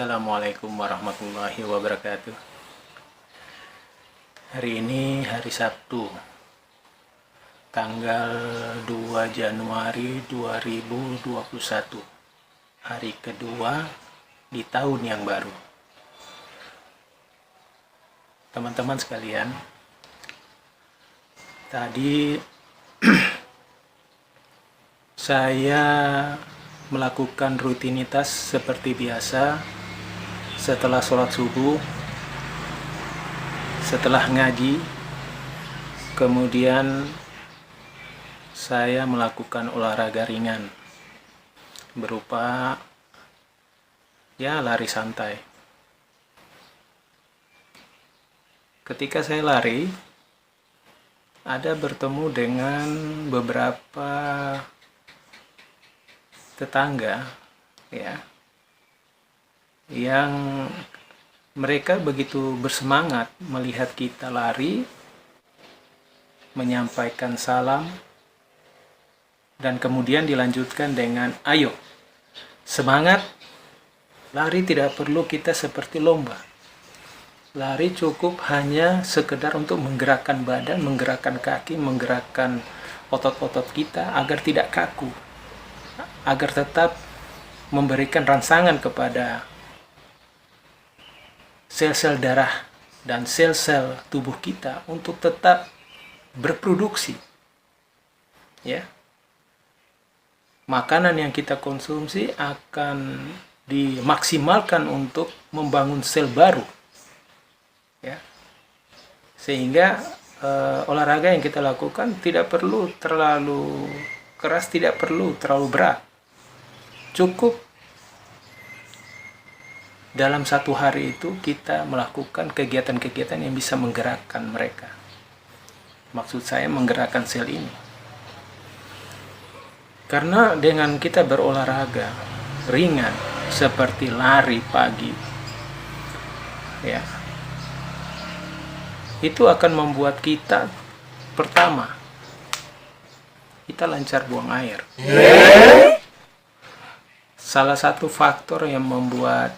Assalamualaikum warahmatullahi wabarakatuh. Hari ini hari Sabtu, tanggal 2 Januari 2021, hari kedua di tahun yang baru. Teman-teman sekalian, tadi saya melakukan rutinitas seperti biasa setelah sholat subuh, setelah ngaji, kemudian saya melakukan olahraga ringan berupa lari santai. Ketika saya lari, ada bertemu dengan beberapa tetangga yang mereka begitu bersemangat melihat kita lari, menyampaikan salam, dan kemudian dilanjutkan dengan ayo semangat, lari tidak perlu kita seperti lomba, lari cukup hanya sekedar untuk menggerakkan badan, menggerakkan kaki, menggerakkan otot-otot kita agar tidak kaku, agar tetap memberikan rangsangan kepada sel-sel darah dan sel-sel tubuh kita untuk tetap berproduksi. Makanan yang kita konsumsi akan dimaksimalkan untuk membangun sel baru. Sehingga olahraga yang kita lakukan tidak perlu terlalu keras, tidak perlu terlalu berat. Cukup dalam satu hari itu kita melakukan kegiatan-kegiatan yang bisa menggerakkan mereka. Maksud saya menggerakkan sel ini. Karena dengan kita berolahraga ringan seperti lari pagi, itu akan membuat kita, pertama, kita lancar buang air. Salah satu faktor yang membuat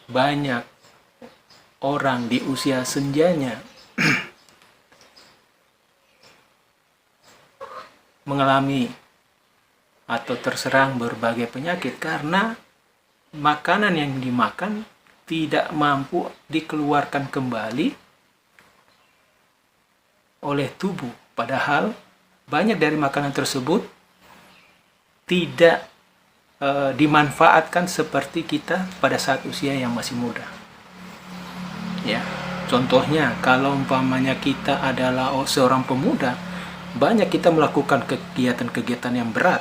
banyak orang di usia senjanya mengalami atau terserang berbagai penyakit karena makanan yang dimakan tidak mampu dikeluarkan kembali oleh tubuh. Padahal banyak dari makanan tersebut tidak dimanfaatkan seperti kita pada saat usia yang masih muda. Contohnya, kalau umpamanya kita adalah seorang pemuda, banyak kita melakukan kegiatan-kegiatan yang berat,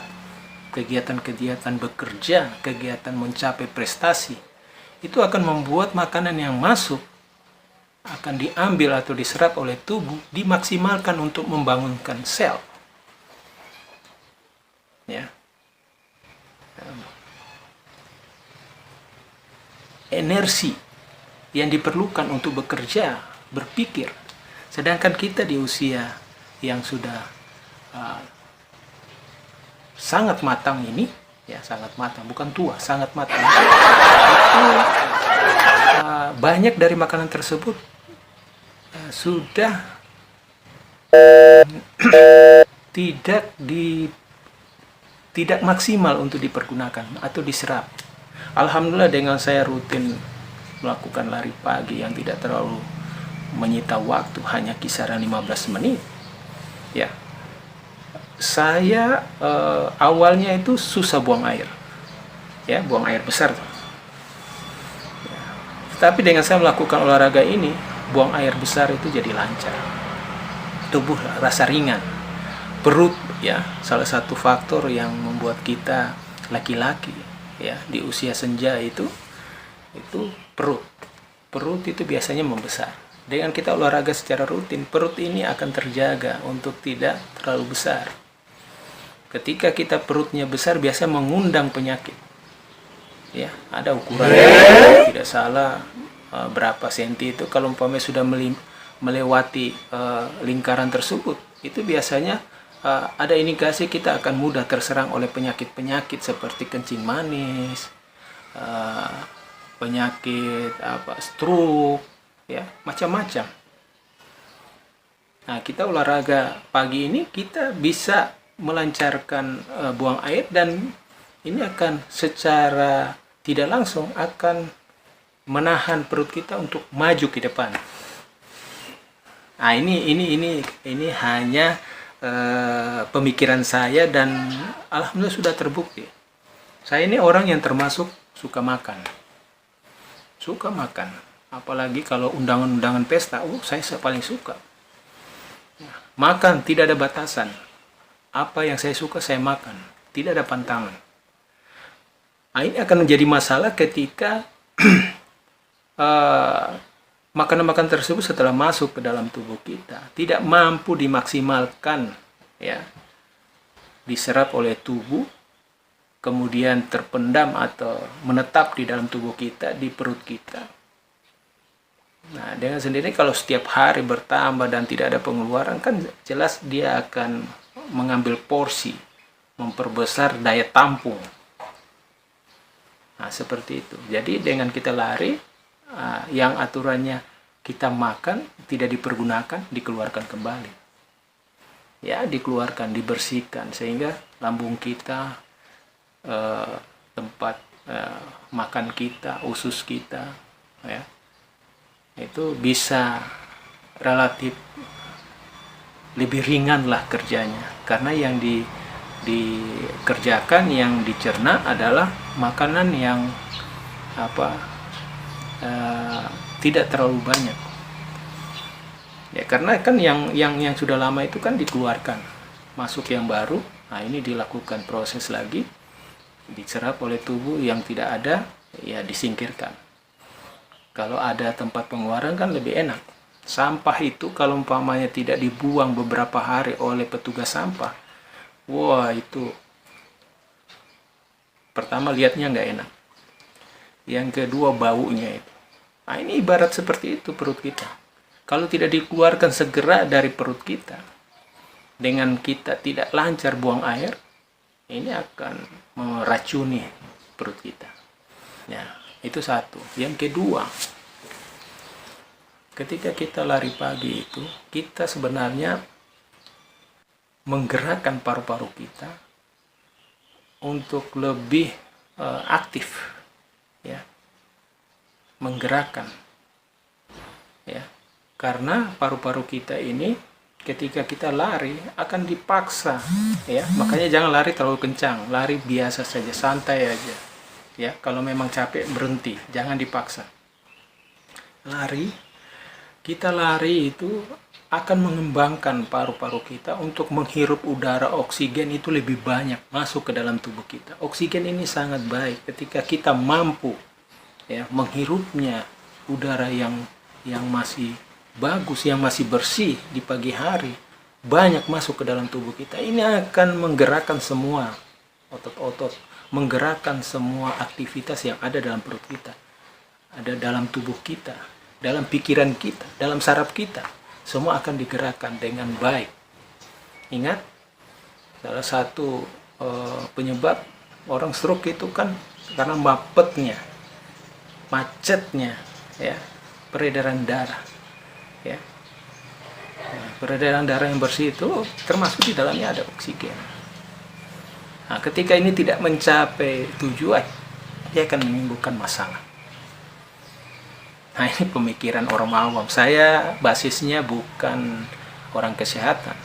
kegiatan-kegiatan bekerja, kegiatan mencapai prestasi. Itu akan membuat makanan yang masuk akan diambil atau diserap oleh tubuh, dimaksimalkan untuk membangunkan sel. Energi yang diperlukan untuk bekerja, berpikir. Sedangkan kita di usia yang sudah sangat matang ini, sangat matang, bukan tua, sangat matang. Itu banyak dari makanan tersebut sudah tidak maksimal untuk dipergunakan atau diserap. Alhamdulillah, dengan saya rutin melakukan lari pagi yang tidak terlalu menyita waktu, hanya kisaran 15 menit. Saya awalnya itu susah buang air. Buang air besar. Tapi dengan saya melakukan olahraga ini, buang air besar itu jadi lancar. Tubuh rasa ringan. Perut, salah satu faktor yang membuat kita laki-laki di usia senja itu perut itu biasanya membesar. Dengan kita olahraga secara rutin, perut ini akan terjaga untuk tidak terlalu besar. Ketika kita perutnya besar, biasa mengundang penyakit. Ada ukurannya, tidak salah berapa senti itu. Kalau umpamanya sudah melewati lingkaran tersebut, itu biasanya ada indikasi kita akan mudah terserang oleh penyakit-penyakit seperti kencing manis, penyakit stroke, ya, macam-macam. Nah, kita olahraga pagi ini kita bisa melancarkan buang air, dan ini akan secara tidak langsung akan menahan perut kita untuk maju ke depan. Nah, ini hanya pemikiran saya, dan alhamdulillah sudah terbukti. Saya ini orang yang termasuk suka makan, apalagi kalau undangan-undangan pesta, saya paling suka. Makan tidak ada batasan. Apa yang saya suka saya makan, tidak ada pantangan. Nah, ini akan menjadi masalah ketika makanan-makanan tersebut setelah masuk ke dalam tubuh kita tidak mampu dimaksimalkan, ya, diserap oleh tubuh, kemudian terpendam atau menetap di dalam tubuh kita, di perut kita. Nah, dengan sendiri kalau setiap hari bertambah dan tidak ada pengeluaran, kan jelas dia akan mengambil porsi, memperbesar daya tampung. Nah, seperti itu. Jadi dengan kita lari, yang aturannya kita makan tidak dipergunakan, dikeluarkan kembali. Ya, dikeluarkan, dibersihkan, sehingga lambung kita, tempat makan kita, usus kita, ya, itu bisa relatif lebih ringan lah kerjanya, karena yang dikerjakan, yang dicerna adalah makanan yang tidak terlalu banyak, ya, karena kan yang sudah lama itu kan dikeluarkan, masuk yang baru. Nah, ini dilakukan proses lagi, diserap oleh tubuh, yang tidak ada ya disingkirkan. Kalau ada tempat pengeluaran kan lebih enak. Sampah itu kalau umpamanya tidak dibuang beberapa hari oleh petugas sampah, wah, itu pertama lihatnya nggak enak, yang kedua baunya itu. Nah, ini ibarat seperti itu perut kita. Kalau tidak dikeluarkan segera dari perut kita, dengan kita tidak lancar buang air, ini akan meracuni perut kita. Ya, itu satu. Yang kedua, ketika kita lari pagi itu, kita sebenarnya menggerakkan paru-paru kita untuk lebih aktif, ya, menggerakkan, ya, karena paru-paru kita ini ketika kita lari akan dipaksa, ya, makanya jangan lari terlalu kencang, lari biasa saja, santai aja, ya. Kalau memang capek berhenti, jangan dipaksa. Kita lari itu akan mengembangkan paru-paru kita untuk menghirup udara, oksigen itu lebih banyak masuk ke dalam tubuh kita. Oksigen ini sangat baik ketika kita mampu, ya, menghirupnya udara yang masih bagus, yang masih bersih di pagi hari, banyak masuk ke dalam tubuh kita. Ini akan menggerakkan semua otot-otot, menggerakkan semua aktivitas yang ada dalam perut kita, ada dalam tubuh kita, dalam pikiran kita, dalam saraf kita, semua akan digerakkan dengan baik. Ingat, salah satu penyebab orang stroke itu kan karena macetnya, ya, peredaran darah, ya. Nah, peredaran darah yang bersih itu termasuk di dalamnya ada oksigen. Nah, ketika ini tidak mencapai tujuan, dia akan menimbulkan masalah. Nah, ini pemikiran orang awam. Saya basisnya bukan orang kesehatan,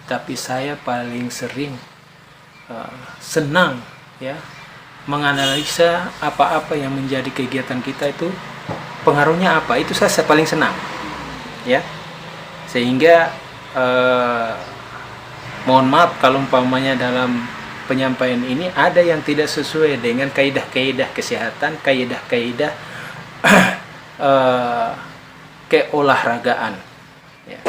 tapi saya paling sering senang, ya, menganalisa apa-apa yang menjadi kegiatan kita itu pengaruhnya apa. Itu saya paling senang, ya. Sehingga mohon maaf kalau umpamanya dalam penyampaian ini ada yang tidak sesuai dengan kaidah-kaidah kesehatan, kaidah-kaidah keolahragaan, ya.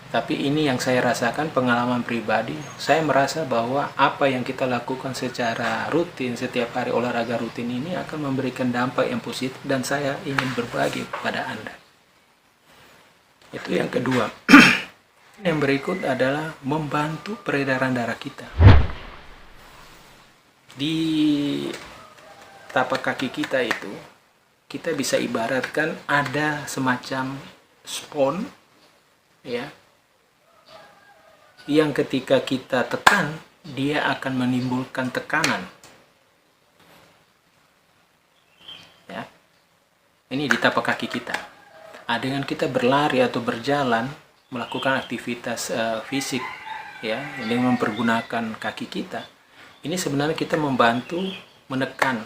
Tapi ini yang saya rasakan, pengalaman pribadi. Saya merasa bahwa apa yang kita lakukan secara rutin, setiap hari olahraga rutin ini akan memberikan dampak yang positif, dan saya ingin berbagi kepada Anda. Itu yang kedua. Yang berikut adalah membantu peredaran darah kita. Di tapak kaki kita itu kita bisa ibaratkan ada semacam spons, ya, yang ketika kita tekan dia akan menimbulkan tekanan, ya. Ini di tapak kaki kita. Dengan kita berlari atau berjalan, melakukan aktivitas fisik, ya, dengan mempergunakan kaki kita, ini sebenarnya kita membantu menekan,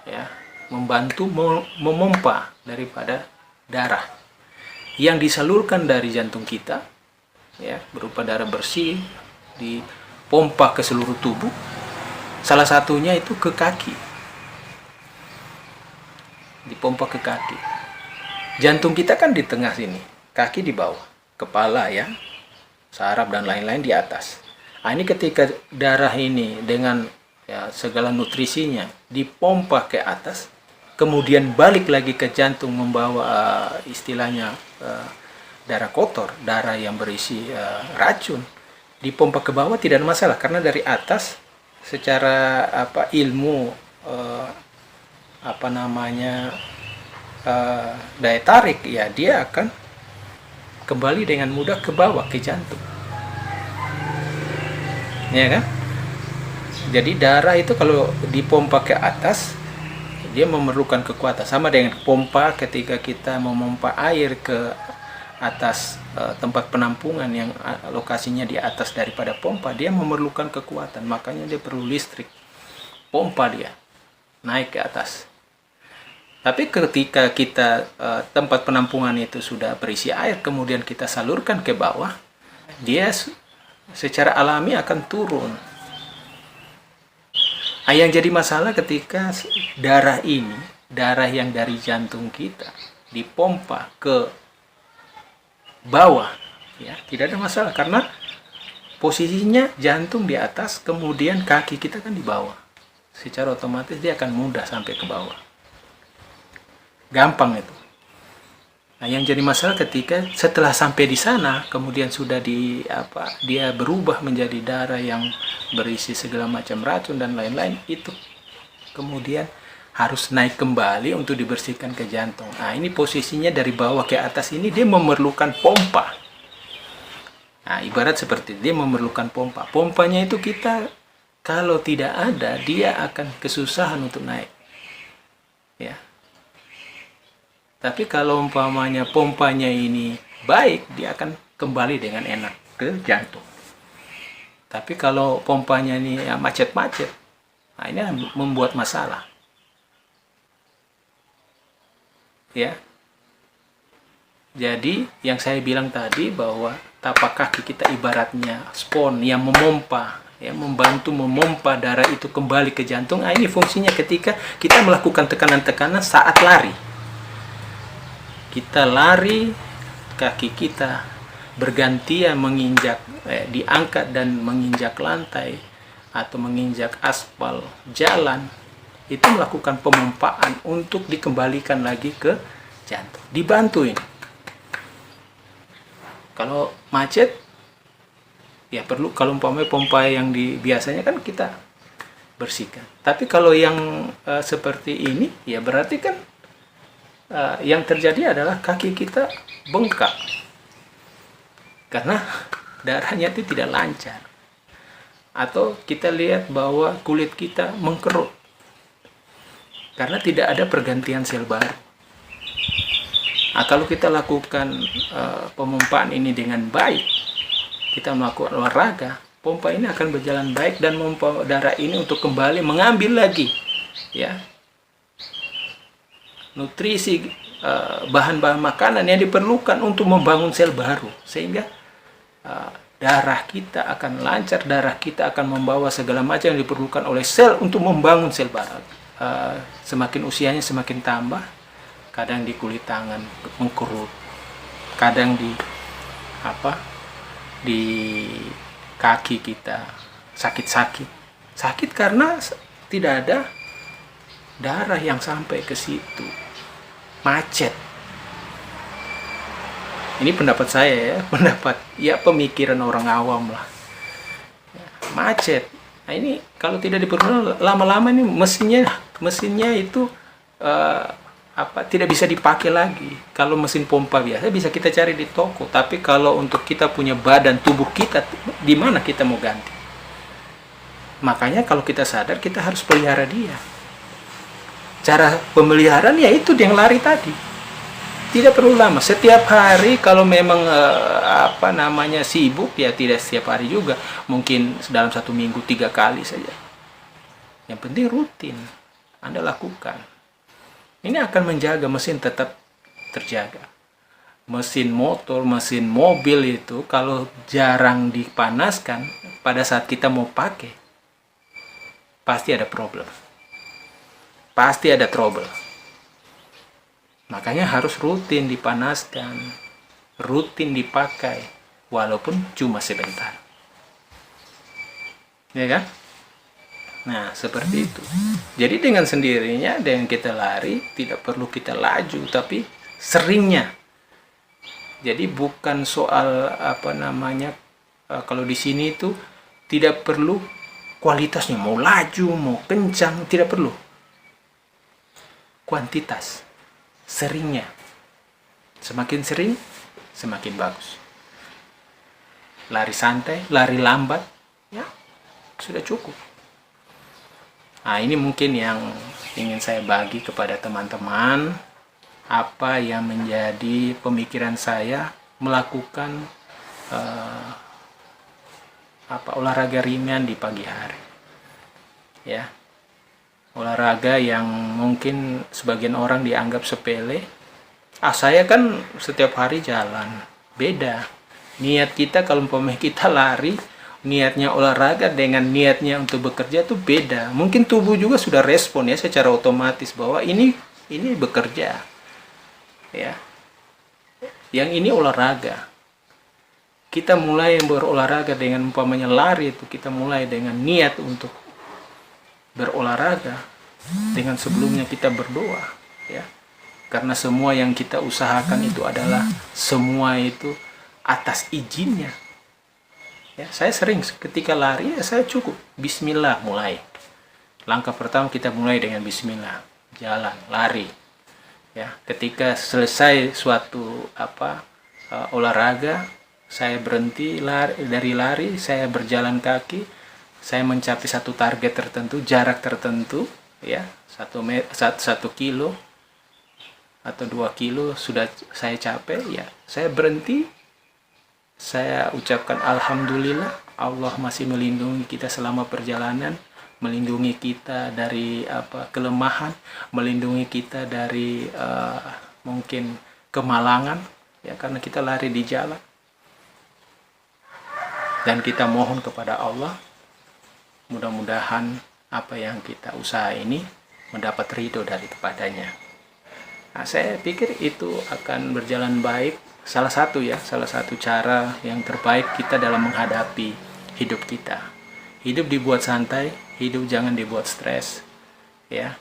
ya, membantu memompa daripada darah yang disalurkan dari jantung kita, ya, berupa darah bersih, dipompa ke seluruh tubuh. Salah satunya itu ke kaki, dipompa ke kaki. Jantung kita kan di tengah sini, kaki di bawah, kepala, ya, saraf dan lain-lain di atas. Ini ketika darah ini dengan, ya, segala nutrisinya dipompa ke atas, kemudian balik lagi ke jantung membawa istilahnya darah kotor, darah yang berisi racun, dipompa ke bawah tidak ada masalah, karena dari atas secara ilmu daya tarik, ya, dia akan kembali dengan mudah ke bawah, ke jantung, ya kan? Jadi darah itu kalau dipompa ke atas, dia memerlukan kekuatan, sama dengan pompa ketika kita memompa air ke atas tempat penampungan yang lokasinya di atas daripada pompa, dia memerlukan kekuatan, makanya dia perlu listrik, pompa dia naik ke atas. Tapi ketika kita tempat penampungan itu sudah berisi air, kemudian kita salurkan ke bawah, dia secara alami akan turun. Yang jadi masalah ketika darah ini, darah yang dari jantung kita dipompa ke bawah, ya, tidak ada masalah karena posisinya jantung di atas, kemudian kaki kita kan di bawah. Secara otomatis dia akan mudah sampai ke bawah. Gampang itu. Yang jadi masalah ketika setelah sampai di sana, kemudian sudah dia berubah menjadi darah yang berisi segala macam racun dan lain-lain, itu kemudian harus naik kembali untuk dibersihkan ke jantung. Ini posisinya dari bawah ke atas ini dia memerlukan pompa. Ibarat seperti dia memerlukan pompa. Pompanya itu kita kalau tidak ada, dia akan kesusahan untuk naik, ya. Tapi kalau umpamanya pompanya ini baik, dia akan kembali dengan enak ke jantung. Tapi kalau pompanya ini macet-macet, ini membuat masalah, ya. Jadi yang saya bilang tadi bahwa tapak kaki kita ibaratnya spons yang memompa, ya, membantu memompa darah itu kembali ke jantung. Ini fungsinya ketika kita melakukan tekanan-tekanan saat lari. Kita lari, kaki kita bergantian menginjak, diangkat dan menginjak lantai atau menginjak aspal jalan, itu melakukan pemompaan untuk dikembalikan lagi ke jantung. Dibantu ini. Kalau macet, ya perlu, kalau umpamanya pompa yang biasanya kan kita bersihkan. Tapi kalau yang seperti ini, ya berarti kan yang terjadi adalah kaki kita bengkak karena darahnya itu tidak lancar, atau kita lihat bahwa kulit kita mengkerut karena tidak ada pergantian sel baru. Kalau kita lakukan pemompaan ini dengan baik, kita melakukan olahraga, pompa ini akan berjalan baik dan memompa darah ini untuk kembali mengambil lagi, ya, nutrisi, bahan-bahan makanan yang diperlukan untuk membangun sel baru, sehingga darah kita akan lancar, darah kita akan membawa segala macam yang diperlukan oleh sel untuk membangun sel baru. Semakin usianya semakin tambah, kadang di kulit tangan mengkerut, kadang di kaki kita sakit karena tidak ada darah yang sampai ke situ, macet. Ini pendapat saya, ya, pemikiran orang awam lah, macet. Ini kalau tidak diperlukan lama-lama ini mesinnya itu tidak bisa dipakai lagi. Kalau mesin pompa biasa bisa kita cari di toko, tapi kalau untuk kita punya badan tubuh kita, di mana kita mau ganti? Makanya kalau kita sadar, kita harus pelihara dia. Cara pemeliharaan ya itu yang lari tadi. Tidak perlu lama. Setiap hari kalau memang sibuk ya tidak setiap hari juga. Mungkin dalam 1 minggu 3 kali saja. Yang penting rutin Anda lakukan. Ini akan menjaga mesin tetap terjaga. Mesin motor, mesin mobil itu kalau jarang dipanaskan, pada saat kita mau pakai, pasti ada problem. Pasti ada trouble. Makanya harus rutin dipanaskan, rutin dipakai, walaupun cuma sebentar. Ya kan? Nah, seperti itu. Jadi dengan sendirinya, dengan kita lari, tidak perlu kita laju, tapi seringnya. Jadi bukan soal kalau di sini itu tidak perlu kualitasnya, mau laju, mau kencang, tidak perlu. Kuantitas, seringnya. Semakin sering, semakin bagus. Lari santai, lari lambat, ya sudah cukup. Nah, ini mungkin yang ingin saya bagi kepada teman-teman, apa yang menjadi pemikiran saya melakukan olahraga ringan di pagi hari. Ya. Olahraga yang mungkin sebagian orang dianggap sepele. Saya kan setiap hari jalan. Beda. Niat kita kalau kita lari, niatnya olahraga dengan niatnya untuk bekerja itu beda. Mungkin tubuh juga sudah respon ya secara otomatis bahwa ini bekerja. Ya. Yang ini olahraga. Kita mulai berolahraga dengan umpamanya lari itu, kita mulai dengan niat untuk berolahraga, dengan sebelumnya kita berdoa, ya. Karena semua yang kita usahakan itu adalah semua itu atas izinnya. Ya, saya sering ketika lari, ya saya cukup bismillah mulai. Langkah pertama kita mulai dengan bismillah, jalan, lari. Ya, ketika selesai suatu olahraga, saya berhenti dari lari, saya berjalan kaki, saya mencapai satu target tertentu, jarak tertentu, ya, 1 kilo atau 2 kilo sudah saya capai, ya, saya berhenti. Saya ucapkan alhamdulillah, Allah masih melindungi kita selama perjalanan, melindungi kita dari kelemahan, melindungi kita dari mungkin kemalangan, ya, karena kita lari di jalan. Dan kita mohon kepada Allah, mudah-mudahan apa yang kita usaha ini mendapat ridho dari kepadanya. Nah, saya pikir itu akan berjalan baik. Salah satu cara yang terbaik kita dalam menghadapi hidup kita. Hidup dibuat santai, hidup jangan dibuat stres, ya.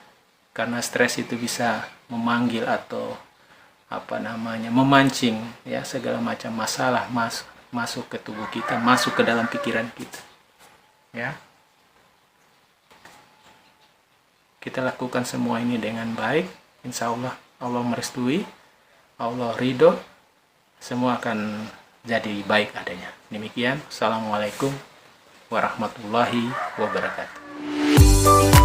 Karena stres itu bisa memanggil atau memancing, ya, segala macam masalah masuk ke tubuh kita, masuk ke dalam pikiran kita, ya. Kita lakukan semua ini dengan baik, insya Allah Allah merestui, Allah ridho, semua akan jadi baik adanya. Demikian, Assalamualaikum warahmatullahi wabarakatuh.